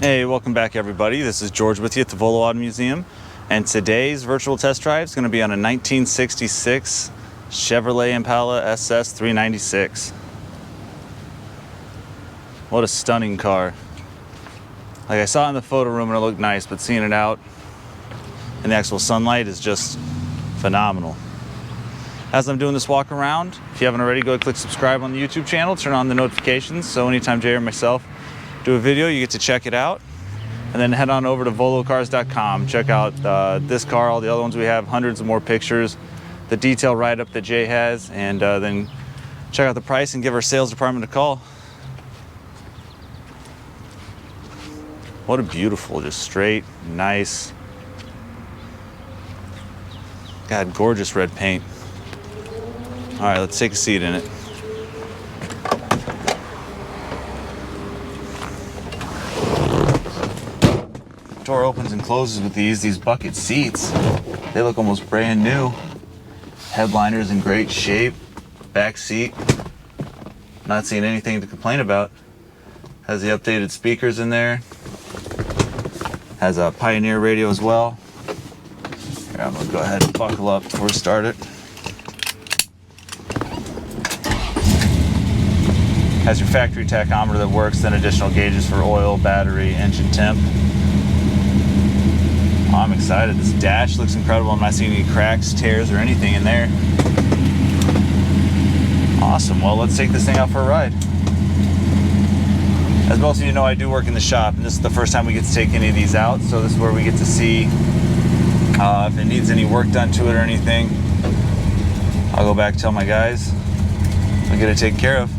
Hey, welcome back everybody. This is George with you at the Volo Auto Museum, and today's virtual test drive is going to be on a 1966 Chevrolet Impala SS 396. What a stunning car. Like, I saw it in the photo room and it looked nice, but seeing it out in the actual sunlight is just phenomenal. As I'm doing this walk around, if you haven't already, go click subscribe on the YouTube channel, turn on the notifications, so anytime Jay or myself do a video, you get to check it out. And then head on over to volocars.com. Check out this car, all the other ones we have, hundreds of more pictures, the detail write-up that Jay has, and then check out the price and give our sales department a call. What a beautiful, just straight, nice, God, gorgeous red paint. All right, let's take a seat in it. Door opens and closes with these bucket seats. They look almost brand new. Headliner's in great shape. Back seat, not seeing anything to complain about. Has the updated speakers in there. Has a Pioneer radio as well. Here, I'm gonna go ahead and buckle up before we start it. Has your factory tachometer that works, then additional gauges for oil, battery, engine temp. Oh, I'm excited. This dash looks incredible. I'm not seeing any cracks, tears, or anything in there. Awesome. Well, let's take this thing out for a ride. As most of you know, I do work in the shop, and this is the first time we get to take any of these out, so this is where we get to see if it needs any work done to it or anything. I'll go back and tell my guys I'll get it taken care of.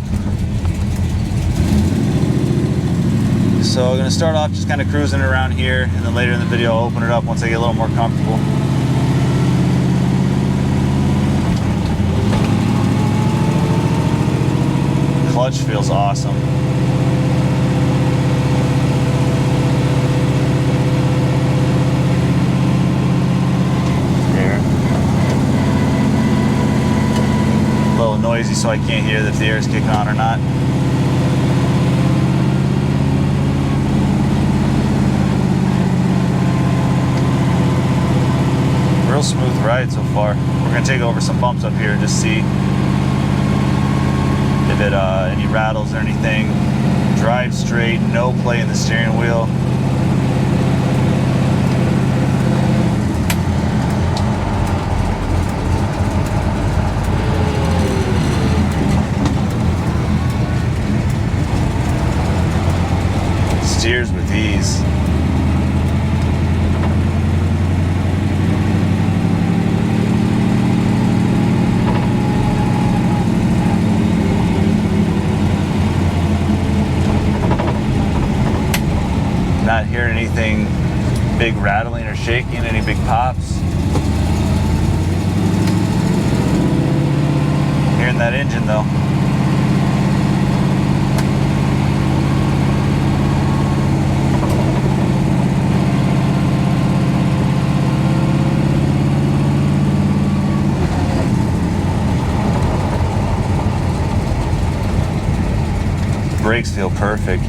So I'm going to start off just kind of cruising around here, and then later in the video I'll open it up once I get a little more comfortable. Clutch feels awesome. There. A little noisy, so I can't hear if the air is kicking on or not. Real smooth ride so far. We're gonna take over some bumps up here and just see if it any rattles or anything. Drive straight, no play in the steering wheel. Steers with ease. Not hearing anything big rattling or shaking, any big pops. Hearing that engine though. Brakes feel perfect.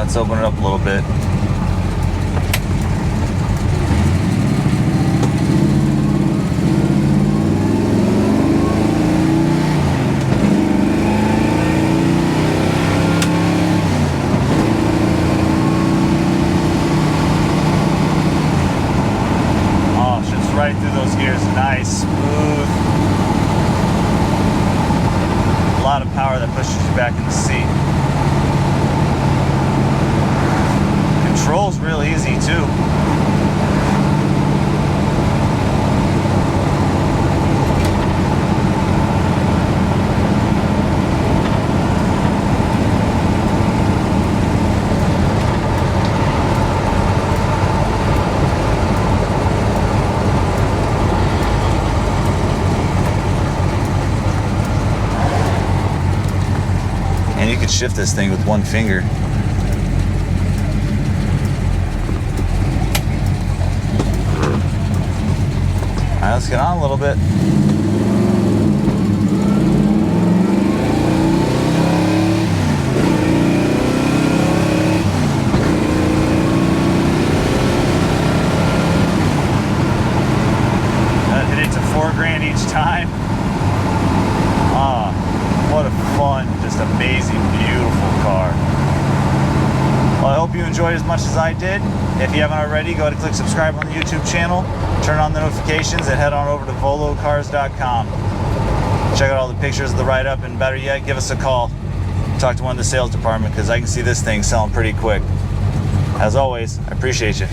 Let's open it up a little bit. Oh, shoots right through those gears. Nice, smooth. A lot of power that pushes you back in the seat. Control's real easy too. shift this thing with one finger. All right, let's get on a little bit. Hit it to $4,000 each time. Ah, what a fun, just amazing, beautiful car. Well, I hope you enjoyed as much as I did. If you haven't already, go ahead and click subscribe on the YouTube channel, turn on the notifications, and head on over to volocars.com. Check out all the pictures of the write-up, and better yet, give us a call. Talk to one of the sales department, because I can see this thing selling pretty quick. As always, I appreciate you.